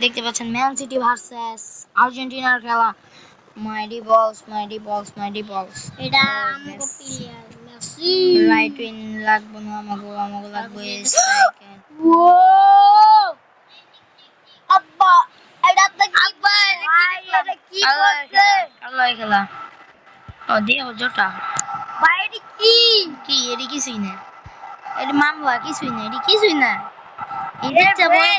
দেখতে পাচ্ছেন man city versus আর্জেন্টিনার খেলা। মাইটি বলস মাইটি বলস মাইটি বলস এটা আমাগো প্লেয়ার মেসি রাইট উইন লাগবে না আমাগো লাগবে স্ট্রাইকার। ও আব্বা এটা কি করছে আল্লাহ খেলা ও দিয়ে জোটা বাইরে কি কি এডি কিছুই না, এডি মামলা কিছুই না, এডি কিছুই না, এ ভাই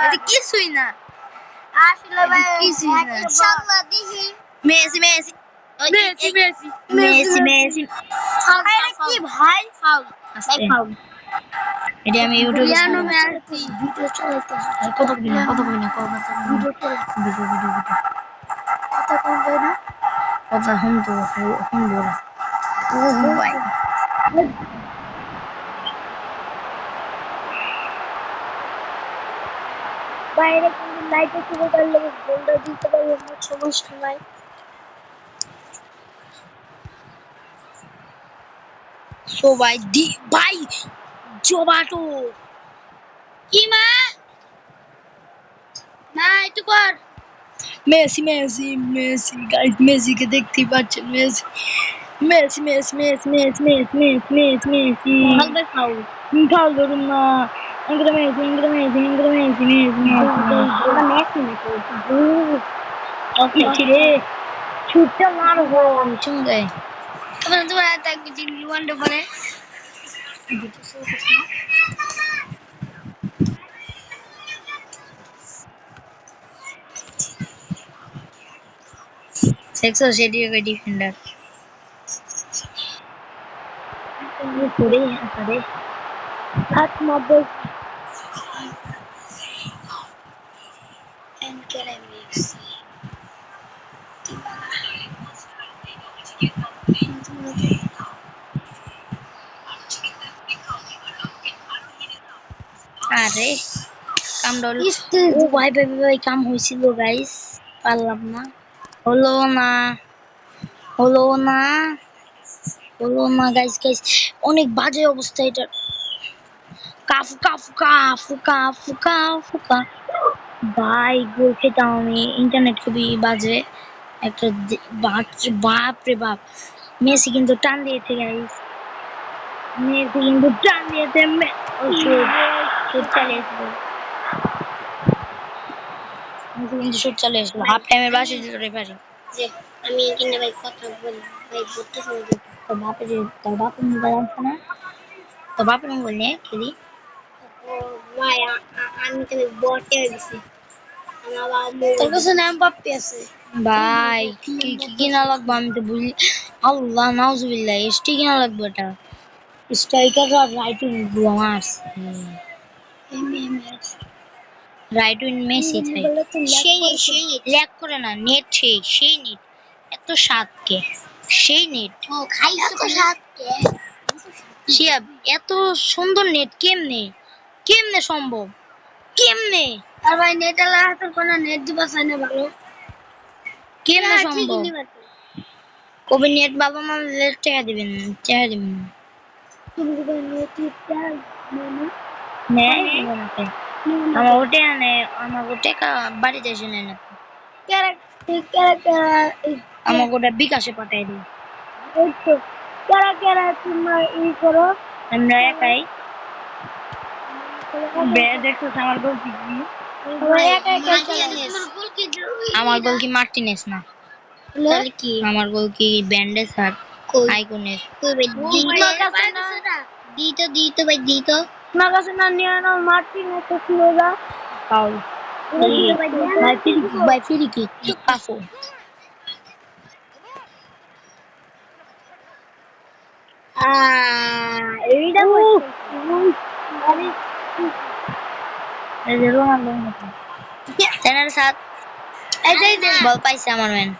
এডি কিছুই না, আসলে ভাই কিছুই না। ইনশাআল্লাহ দেখি Messi Messi Messi Messi Messi Messi আরে কি ভাই ফাউল আস্তে ফাউল এডি আমি ইউটিউবে লিয়ানো মেসি ভিডিও চালাইতেছি। কত কবি না ভিডিও ভিডিও কত করবে না কথা শুনতো শুনবো ও ভাই বাইরে কিন্তু লাইটে শুরু করলে গোলটা দিতে পারবে না, সমস্যা নাই। সবাই দি ভাই জবাটো কি মা না একটু কর Messi Messi Messi guys Messi কে দেখতেই পাচ্ছেন Messi Messi Messi Messi Messi Messi Messi Messi হবে ফাউল ফাউল ধরুন না ইংরে মেসি ইংরে মেসি ইংরে মেসি মেসি ওটা মেসি নাকি ওকে রে ছুটটা মারো গো চুঙ্গে তোমার একটা কিছু লিওয়ান্ডো পরে সেক্সো সেটি का डिफेंडर ये थोड़े हैं सारे হাত মারবে এনকেরেমিক্স अरे काम डल ও ভাই ভাই ভাই কাম হইছিল গাইস পারলাম না হলো না হলো না হলো না গাইস গাইস অনেক বাজে অবস্থা এটা Cafu Cafu Cafu Cafu Cafu কা ভাই গোল খেতাম আমি ইন্টারনেট খুবই বাজে একটা বাপ রে বাপ মেসি কিন্তু টান দিয়েছে গাইস মেসি কিন্তু টান দিয়েছে ও শুট শুট চালিয়েছিল মেসি কিন্তু শুট চালিয়েছিল হাফ টাইমের বাসে দিল রেফারি যে আমি এখানে ভাই কথা বলি ভাই বলতে শুনি তোর বাপের মোবাইল আছে না তোর বাপের মোবাইল নিয়ে খেলি ও ভাই আমি তো বটে গেছি আমার বাবা তোর কাছে নাম পাপ্পি আছে ভাই কি কি কিনা লাগবে আমি তো বুঝি আল্লাহ নাউজুবিল্লাহ এসটি কিনা লাগবে এটা স্ট্রাইকার আর রাইট উইং মার্স এমএমএস রাইট উইং মেসি তাই সেই ল্যাগ করে না নেট সেই নেট এত সাতকে সেই নেট ও খাই তো সাথে শিয়াব এত সুন্দর নেট কেমনে কেমনে সম্ভব কেমনে আর ভাই নেট আলা হাতের কোন নেট দিবা চাই না ভালো কেমনে সম্ভব কবে নেট বাবা মা টাকা দিবেন তুমি যদি নেট চাই আমার ওটা আনে আমার টাকা বাড়িতে এসে নেয় না আমার ওটা বিকাশে পাঠাই দিই তোমরা ই করো আমরা একাই দেখছো আমার গোল কি আমার গোল কি মার্টিনেস না তাহলে কি আমার গোল কি ব্যান্ডেজ আর আইকনের দিতো ভাই দিতো তোমার কাছে না নিয়ে নাও মার্টিনেস তো ছিল না ফাউল বাই ফ্রি কিক কাফো এইটা এই যে রোনাল্ডো তেনার সাথ এই যে বল পাইছে আমার ম্যান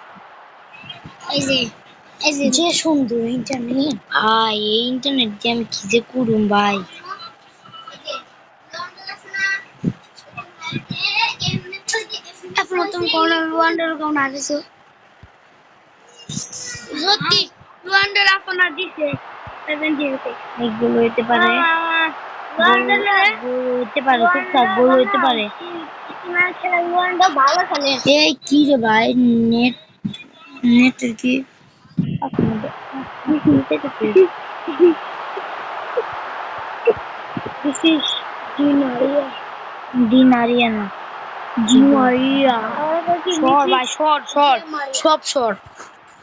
এই যে যে সুন্দর ইন্টারনেট ভাই এই ইন্টারনেট দিয়ে আমি কি যে করুম ভাই এখন তুমি কোন লুয়ান্ডার কোন আসছো সত্যি লুয়ান্ডার আপনার দিছে 70 এগুলো হইতে পারে গোল হইতে পারে, টুকটাক গোল হইতে পারে। এই কি রে ভাই, নেট নেটের কি This is Di Maria. Di Maria না, Di Maria. শর্ট ভাই, শর্ট শর্ট সব শর্ট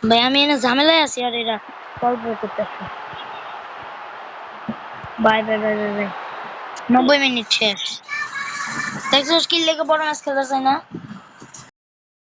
ভাই। আমি এনে ঝামেলায় আছি আর এরা গল্প করতেছে ভাই ভাই ভাই ভাই ভাই। 90 মিনিট শেষ। দেখছিস কি লেগে বড় ম্যাচ খেলতে চাই না।